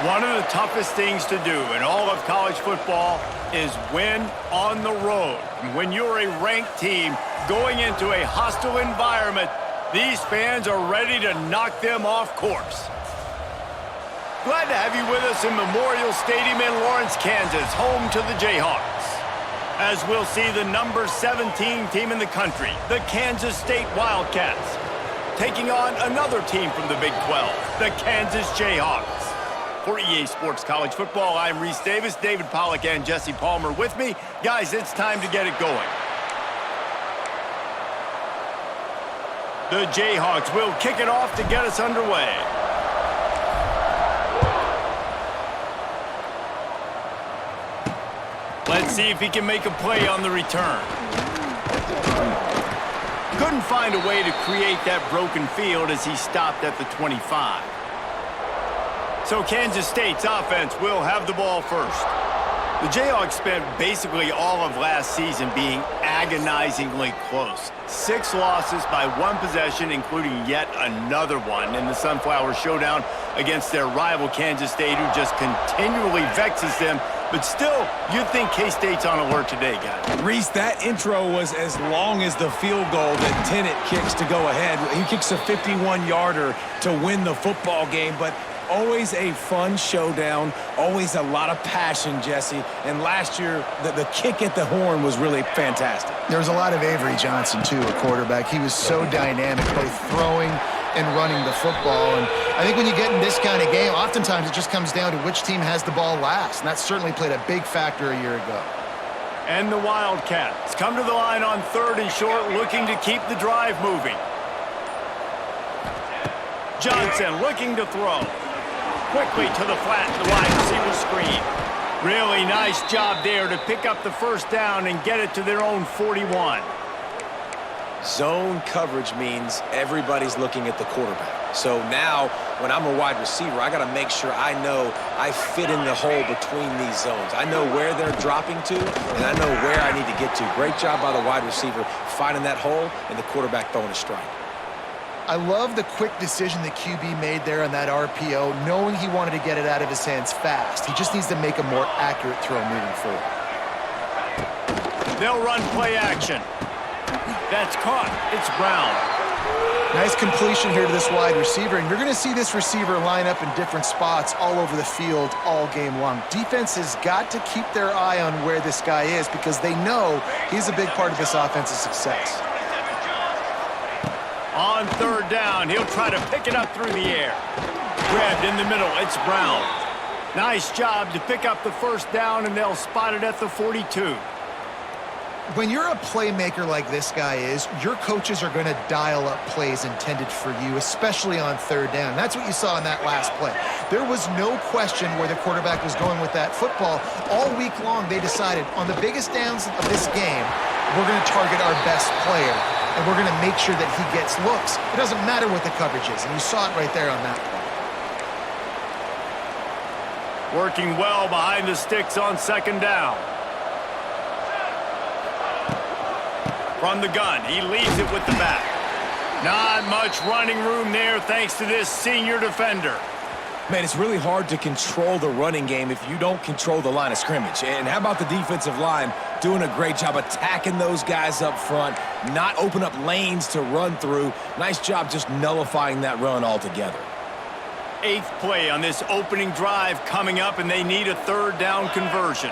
One of the toughest things to do in all of college football is win on the road. When you're a ranked team going into a hostile environment, these fans are ready to knock them off course. Glad to have you with us in Memorial Stadium in Lawrence, Kansas, home to the Jayhawks. As we'll see the number 17 team in the country, the Kansas State Wildcats, taking on another team from the Big 12, the Kansas Jayhawks. For EA Sports College Football, I'm Reese Davis, David Pollack, and Jesse Palmer with me. Guys, it's time to get it going. The Jayhawks will kick it off to get us underway. Let's see if he can make a play on the return. Couldn't find a way to create that broken field as he stopped at the 25. So Kansas State's offense will have the ball first. The Jayhawks spent basically all of last season being agonizingly close. 6 losses by 1 possession, including yet another one in the Sunflower Showdown against their rival Kansas State, who just continually vexes them. But still, you'd think K-State's on alert today, guys. Reese, that intro was as long as the field goal that Tennant kicks to go ahead. He kicks a 51-yarder to win the football game, but always a fun showdown, always a lot of passion, Jesse. And last year, the kick at the horn was really fantastic. There was a lot of Avery Johnson, too, a quarterback. He was so dynamic, both throwing and running the football. And I think when you get in this kind of game, oftentimes it just comes down to which team has the ball last. And that certainly played a big factor a year ago. And the Wildcats come to the line on 3rd and short, looking to keep the drive moving. Johnson looking to throw. Quickly to the flat, the wide receiver screen. Really nice job there to pick up the first down and get it to their own 41. Zone coverage means everybody's looking at the quarterback. So now, when I'm a wide receiver, I got to make sure I know I fit in the hole between these zones. I know where they're dropping to, and I know where I need to get to. Great job by the wide receiver finding that hole, and the quarterback throwing a strike. I love the quick decision the QB made there on that RPO, knowing he wanted to get it out of his hands fast. He just needs to make a more accurate throw moving forward. They'll run play action. That's caught. It's Brown. Nice completion here to this wide receiver, and you're going to see this receiver line up in different spots all over the field all game long. Defense has got to keep their eye on where this guy is because they know he's a big part of this offense's success. On 3rd down, he'll try to pick it up through the air. Grabbed in the middle, it's Brown. Nice job to pick up the first down, and they'll spot it at the 42. When you're a playmaker like this guy is, your coaches are going to dial up plays intended for you, especially on 3rd down. That's what you saw in that last play. There was no question where the quarterback was going with that football. All week long, they decided on the biggest downs of this game, we're going to target our best player, and we're going to make sure that he gets looks. It doesn't matter what the coverage is, and you saw it right there on that play. Working well behind the sticks on 2nd down. From the gun, he leaves it with the back. Not much running room there thanks to this senior defender. Man, it's really hard to control the running game if you don't control the line of scrimmage. And how about the defensive line doing a great job attacking those guys up front, not open up lanes to run through. Nice job just nullifying that run altogether. 8th play on this opening drive coming up, and they need a 3rd down conversion.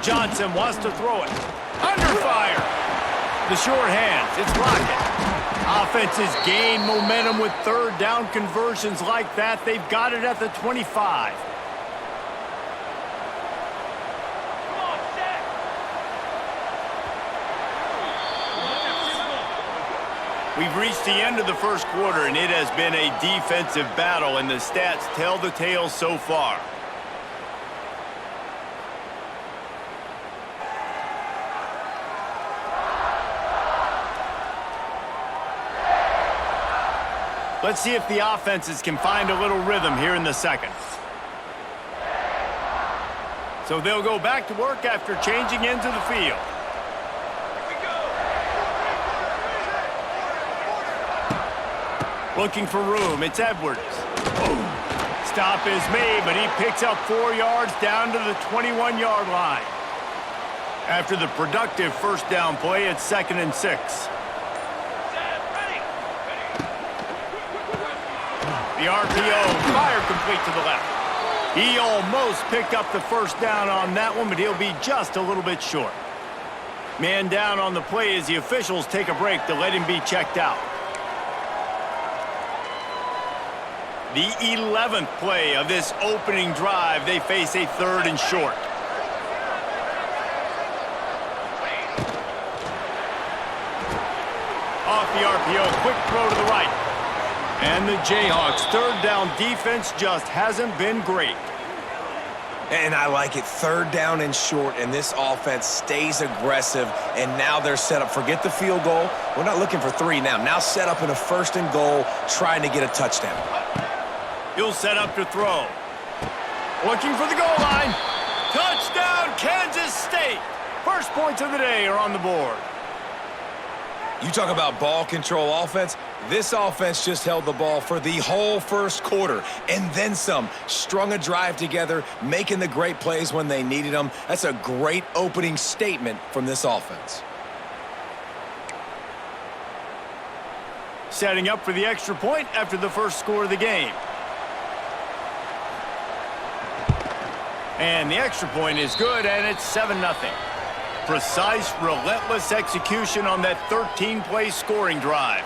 Johnson wants to throw it. Under fire. The short hands. It's Lockett. Offenses gain momentum with 3rd down conversions like that. They've got it at the 25. We've reached the end of the first quarter, and it has been a defensive battle, and the stats tell the tale so far. Let's see if the offenses can find a little rhythm here in the second. So they'll go back to work after changing into the field. Looking for room, it's Edwards. Stop is made, but he picks up 4 yards down to the 21-yard line. After the productive first down play, it's 2nd and 6. The RPO, fire complete to the left. He almost picked up the first down on that one, but he'll be just a little bit short. Man down on the play as the officials take a break to let him be checked out. The 11th play of this opening drive, they face a 3rd and short. Off the RPO, quick throw to the right. And the Jayhawks' 3rd down defense just hasn't been great. And I like it. 3rd down and short, and this offense stays aggressive, and now they're set up. Forget the field goal. We're not looking for 3 now. Now set up in a 1st and goal, trying to get a touchdown. He'll set up to throw. Looking for the goal line. Touchdown, Kansas State. First points of the day are on the board. You talk about ball control offense. This offense just held the ball for the whole first quarter and then some. Strung a drive together, making the great plays when they needed them. That's a great opening statement from this offense. Setting up for the extra point after the first score of the game. And the extra point is good, and it's 7-0. Precise, relentless execution on that 13-play scoring drive.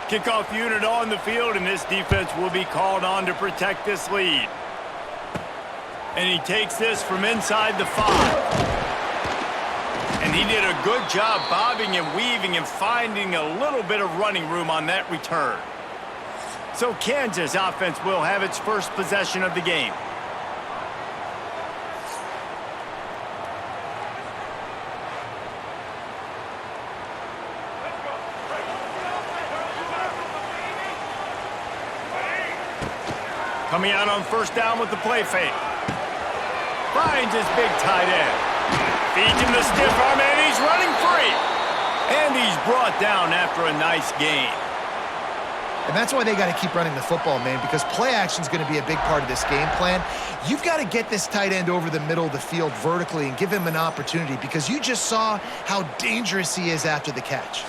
Kickoff unit on the field, and this defense will be called on to protect this lead. And he takes this from inside the 5. And he did a good job bobbing and weaving and finding a little bit of running room on that return. So Kansas offense will have its first possession of the game. Coming out on first down with the play fake. Finds his big tight end. Feeds him the stiff arm, and he's running free. And he's brought down after a nice gain. And that's why they got to keep running the football, man, because play action is going to be a big part of this game plan. You've got to get this tight end over the middle of the field vertically and give him an opportunity, because you just saw how dangerous he is after the catch.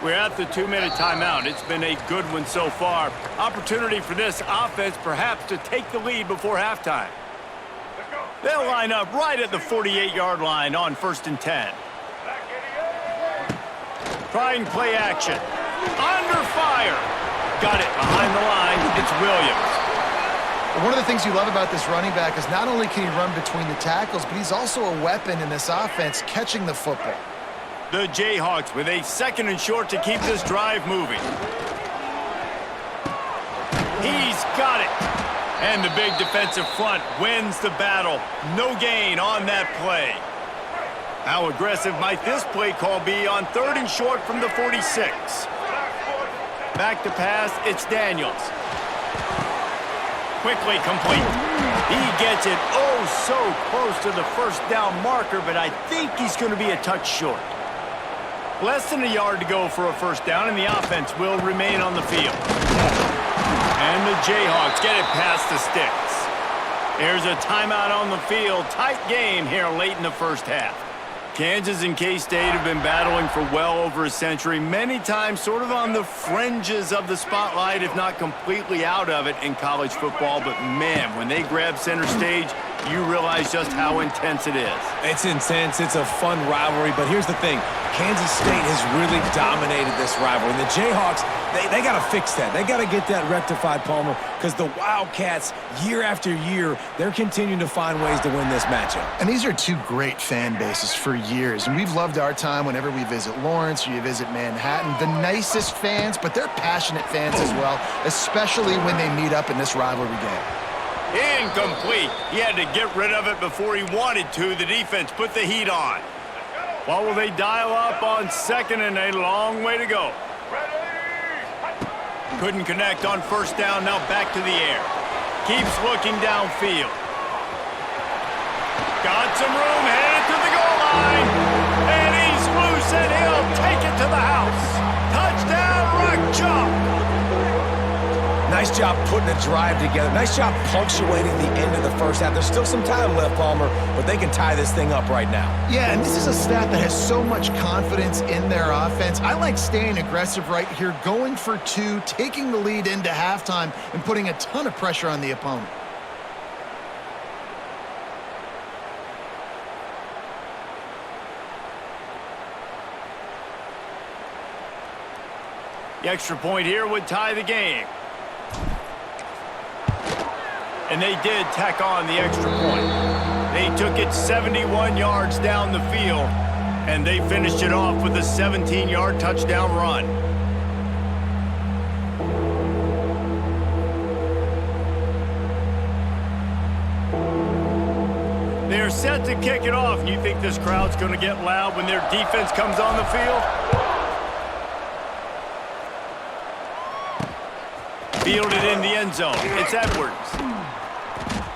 We're at the 2-minute timeout. It's been a good one so far. Opportunity for this offense perhaps to take the lead before halftime. They'll line up right at the 48-yard line on 1st and 10. Trying play action. Under fire. Got it behind the line. It's Williams. One of the things you love about this running back is not only can he run between the tackles, but he's also a weapon in this offense catching the football. The Jayhawks with a 2nd and short to keep this drive moving. He's got it. And the big defensive front wins the battle. No gain on that play. How aggressive might this play call be on 3rd and short from the 46? Back to pass, it's Daniels. Quickly complete. He gets it oh so close to the first down marker, but I think he's going to be a touch short. Less than a yard to go for a first down, and the offense will remain on the field. And the Jayhawks get it past the sticks. There's a timeout on the field. Tight game here late in the first half. Kansas and K-State have been battling for well over a century, many times sort of on the fringes of the spotlight, if not completely out of it in college football. But, man, when they grab center stage, you realize just how intense it is. It's intense. It's a fun rivalry. But here's the thing. Kansas State has really dominated this rivalry. And the Jayhawks, they got to fix that. They got to get that rectified, Palmer, because the Wildcats, year after year, they're continuing to find ways to win this matchup. And these are two great fan bases for years. And we've loved our time whenever we visit Lawrence or you visit Manhattan. The nicest fans, but they're passionate fans as well, especially when they meet up in this rivalry game. Incomplete. He had to get rid of it before he wanted to. The defense put the heat on. Well, will they dial up on 2nd and a long way to go? Couldn't connect on first down, now back to the air. Keeps looking downfield. Got some room, headed to the goal line. And he's loose, and he'll take it to the house. Touchdown, Rock Chalk. Nice job putting a drive together. Nice job punctuating the end of the first half. There's still some time left, Palmer, but they can tie this thing up right now. Yeah, and this is a stat that has so much confidence in their offense. I like staying aggressive right here, going for two, taking the lead into halftime, and putting a ton of pressure on the opponent. The extra point here would tie the game. And they did tack on the extra point. They took it 71 yards down the field, and they finished it off with a 17-yard touchdown run. They're set to kick it off, and you think this crowd's going to get loud when their defense comes on the field? Fielded in the end zone. It's Edwards.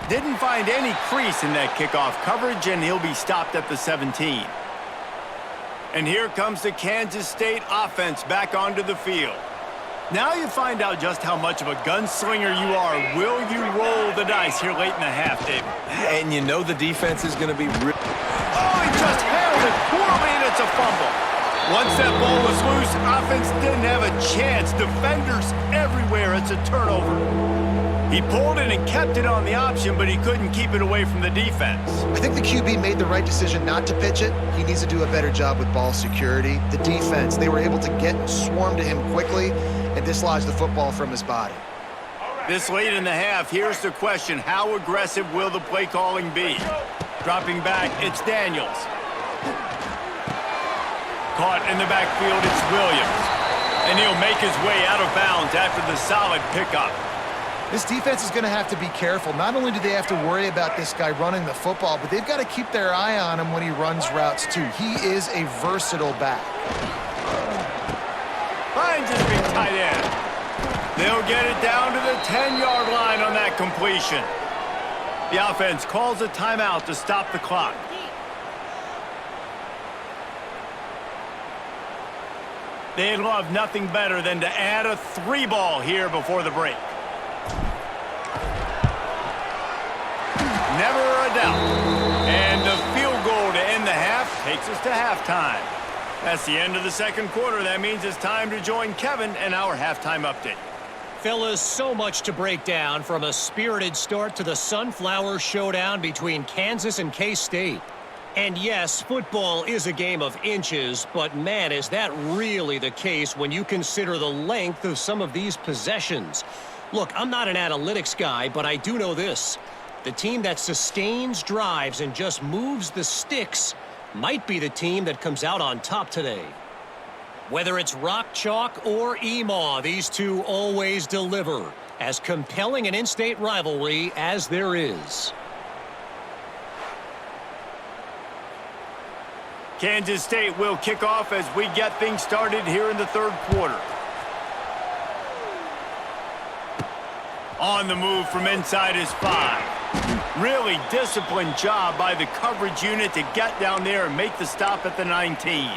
Didn't find any crease in that kickoff coverage, and he'll be stopped at the 17. And here comes the Kansas State offense back onto the field. Now you find out just how much of a gunslinger you are. Will you roll the dice here late in the half, David? And you know the defense is going to be real. Oh, he just handled it poorly, and it's a fumble. Once that ball was loose, offense didn't have a chance. Defenders everywhere. It's a turnover. He pulled it and kept it on the option, but he couldn't keep it away from the defense. I think the QB made the right decision not to pitch it. He needs to do a better job with ball security. The defense, they were able to get and swarm to him quickly and dislodge the football from his body. This late in the half, here's the question. How aggressive will the play calling be? Dropping back, it's Daniels. Caught in the backfield, it's Williams. And he'll make his way out of bounds after the solid pickup. This defense is going to have to be careful. Not only do they have to worry about this guy running the football, but they've got to keep their eye on him when he runs routes too. He is a versatile back. Finds his big tight end. They'll get it down to the 10-yard line on that completion. The offense calls a timeout to stop the clock. They'd love nothing better than to add a 3-ball here before the break. Never a doubt. And the field goal to end the half takes us to halftime. That's the end of the second quarter. That means it's time to join Kevin in our halftime update. Fellas, so much to break down, from a spirited start to the Sunflower Showdown between Kansas and K-State. And yes, football is a game of inches, but man, is that really the case when you consider the length of some of these possessions. Look, I'm not an analytics guy, but I do know this. The team that sustains drives and just moves the sticks might be the team that comes out on top today. Whether it's Rock Chalk or Emaw, these two always deliver. As compelling an in-state rivalry as there is. Kansas State will kick off as we get things started here in the third quarter. On the move from inside his 5. Really disciplined job by the coverage unit to get down there and make the stop at the 19.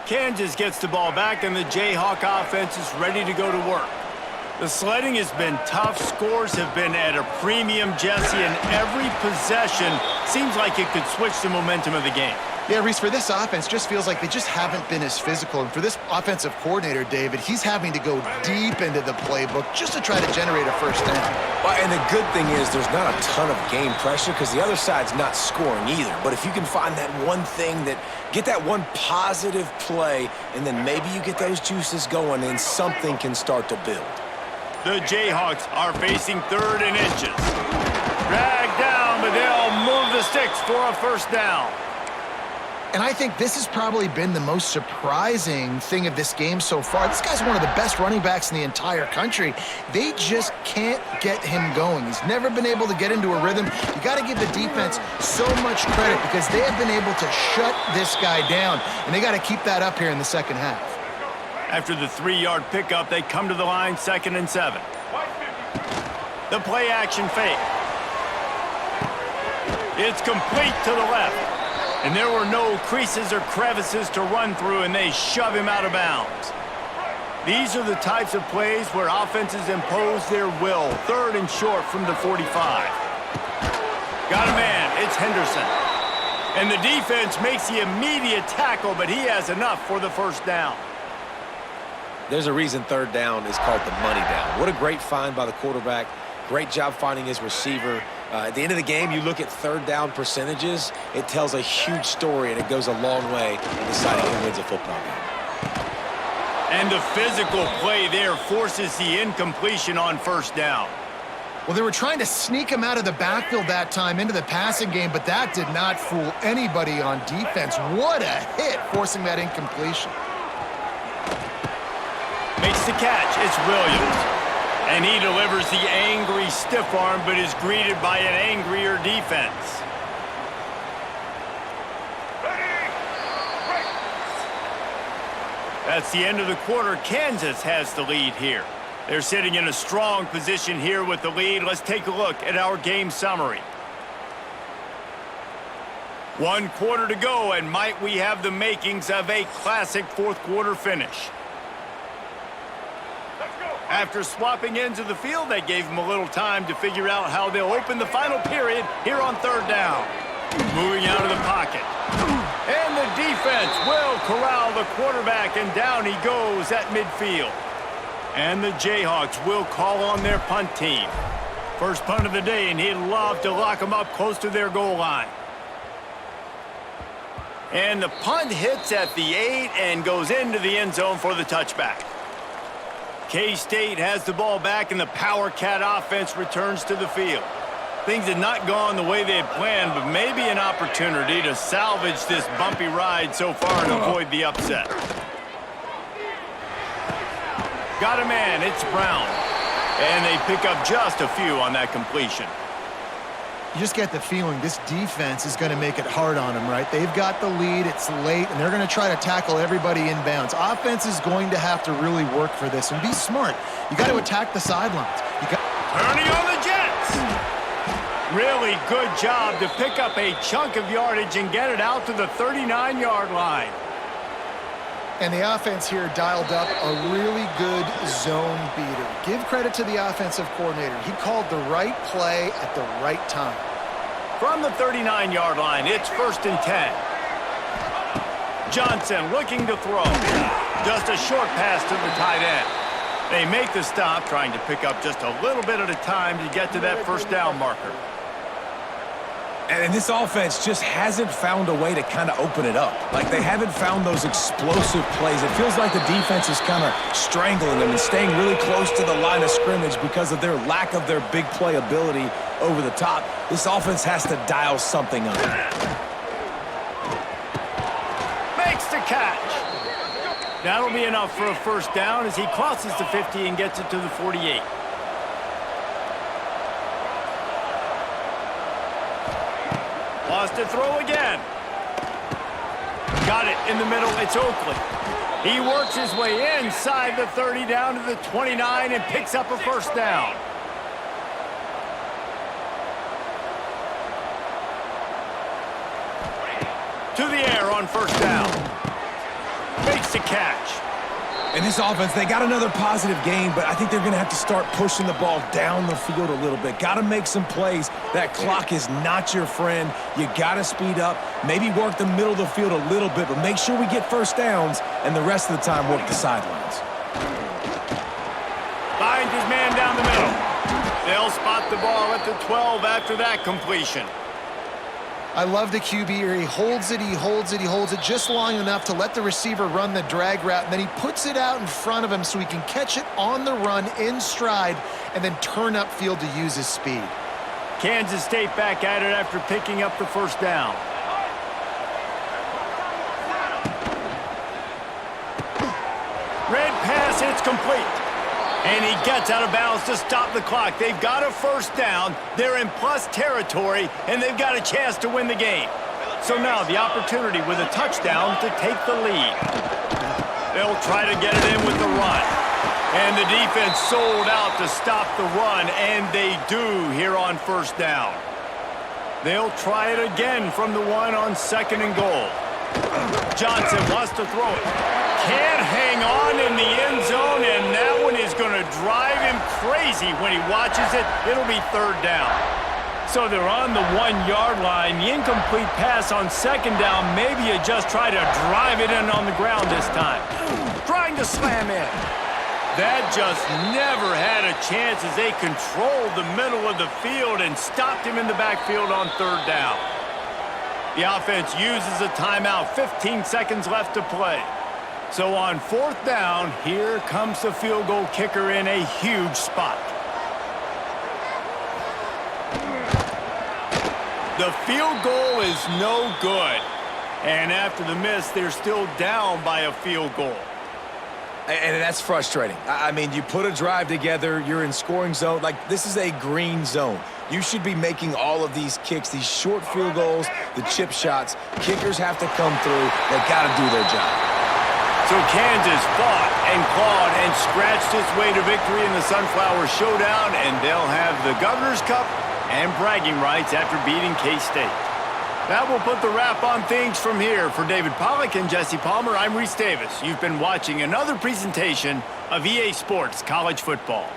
Kansas gets the ball back, and the Jayhawk offense is ready to go to work. The sledding has been tough. Scores have been at a premium, Jesse, and every possession seems like it could switch the momentum of the game. Yeah, Reese, for this offense, just feels like they just haven't been as physical. And for this offensive coordinator, David, he's having to go deep into the playbook just to try to generate a first down. Well, and the good thing is there's not a ton of game pressure because the other side's not scoring either. But if you can find that one thing, get that one positive play, and then maybe you get those juices going, and something can start to build. The Jayhawks are facing 3rd and inches. Dragged down, but they'll move the sticks for a first down. And I think this has probably been the most surprising thing of this game so far. This guy's one of the best running backs in the entire country. They just can't get him going. He's never been able to get into a rhythm. You got to give the defense so much credit because they have been able to shut this guy down, and they got to keep that up here in the second half. After the 3-yard pickup, they come to the line 2nd and 7. The play action fake. It's complete to the left. And there were no creases or crevices to run through, and they shove him out of bounds. These are the types of plays where offenses impose their will. 3rd and short from the 45. Got a man. It's Henderson. And the defense makes the immediate tackle, but he has enough for the first down. There's a reason 3rd down is called the money down. What a great find by the quarterback. Great job finding his receiver. At the end of the game, you look at 3rd down percentages, it tells a huge story, and it goes a long way in deciding who wins a football game. And the physical play there forces the incompletion on 1st down. Well, they were trying to sneak him out of the backfield that time into the passing game, but that did not fool anybody on defense. What a hit, forcing that incompletion. Makes the catch. It's Williams. And he delivers the angry stiff arm, but is greeted by an angrier defense. That's the end of the quarter. Kansas has the lead here. They're sitting in a strong position here with the lead. Let's take a look at our game summary. 1 quarter to go, and might we have the makings of a classic 4th quarter finish. After swapping ends of the field, that gave them a little time to figure out how they'll open the final period here on 3rd down. Moving out of the pocket. And the defense will corral the quarterback, and down he goes at midfield. And the Jayhawks will call on their punt team. First punt of the day, and he'd love to lock them up close to their goal line. And the punt hits at the 8 and goes into the end zone for the touchback. K-State has the ball back, and the Power Cat offense returns to the field. Things had not gone the way they had planned, but maybe an opportunity to salvage this bumpy ride so far and avoid the upset. Got a man. It's Brown. And they pick up just a few on that completion. You just get the feeling this defense is going to make it hard on them, right? They've got the lead, it's late, and they're going to try to tackle everybody inbounds. Offense is going to have to really work for this and be smart. You got to attack the sidelines. Turning on the Jets. Really good job to pick up a chunk of yardage and get it out to the 39-yard line. And the offense here dialed up a really good zone beater. Give credit to the offensive coordinator. He called the right play at the right time. From the 39-yard line, it's 1st and 10. Johnson looking to throw. Just a short pass to the tight end. They make the stop, trying to pick up just a little bit at a time to get to that 1st down marker. And this offense just hasn't found a way to kind of open it up. Like, they haven't found those explosive plays. It feels like the defense is kind of strangling them and staying really close to the line of scrimmage because of their lack of their big play ability over the top. This offense has to dial something up. Makes the catch. That'll be enough for a 1st down as he crosses the 50 and gets it to the 48. Lost to throw again. Got it in the middle. It's Oakley. He works his way inside the 30 down to the 29 and picks up a 1st down. To the air on 1st down. Makes the catch. In this offense, they got another positive game, but I think they're going to have to start pushing the ball down the field a little bit. Got to make some plays. That clock is not your friend. You got to speed up, maybe work the middle of the field a little bit, but make sure we get 1st downs, and the rest of the time work the sidelines. Finds his man down the middle. They'll spot the ball at the 12 after that completion. I love the QB here. He holds it, he holds it, he holds it just long enough to let the receiver run the drag route, and then he puts it out in front of him so he can catch it on the run in stride and then turn upfield to use his speed. Kansas State back at it after picking up the 1st down. Red pass, it's complete. And he gets out of bounds to stop the clock. They've got a 1st down. They're in plus territory, and they've got a chance to win the game. So now the opportunity with a touchdown to take the lead. They'll try to get it in with the run. And the defense sold out to stop the run, and they do here on first down. They'll try it again from the one on 2nd and goal. Johnson wants to throw it. Can't hang on in the end zone, and that one is going to drive him crazy when he watches it. It'll be 3rd down. So they're on the 1-yard line. The incomplete pass on 2nd down. Maybe you just try to drive it in on the ground this time. Trying to slam in. That just never had a chance as they controlled the middle of the field and stopped him in the backfield on 3rd down. The offense uses a timeout. 15 seconds left to play. So on 4th down, here comes the field goal kicker in a huge spot. The field goal is no good. And after the miss, they're still down by a field goal. And that's frustrating. I mean, you put a drive together, you're in scoring zone. Like, this is a green zone. You should be making all of these kicks, these short field goals, the chip shots. Kickers have to come through. They got to do their job. So Kansas fought and clawed and scratched its way to victory in the Sunflower Showdown, and they'll have the Governor's Cup and bragging rights after beating K-State. That will put the wrap on things from here. For David Pollack and Jesse Palmer, I'm Reese Davis. You've been watching another presentation of EA Sports College Football.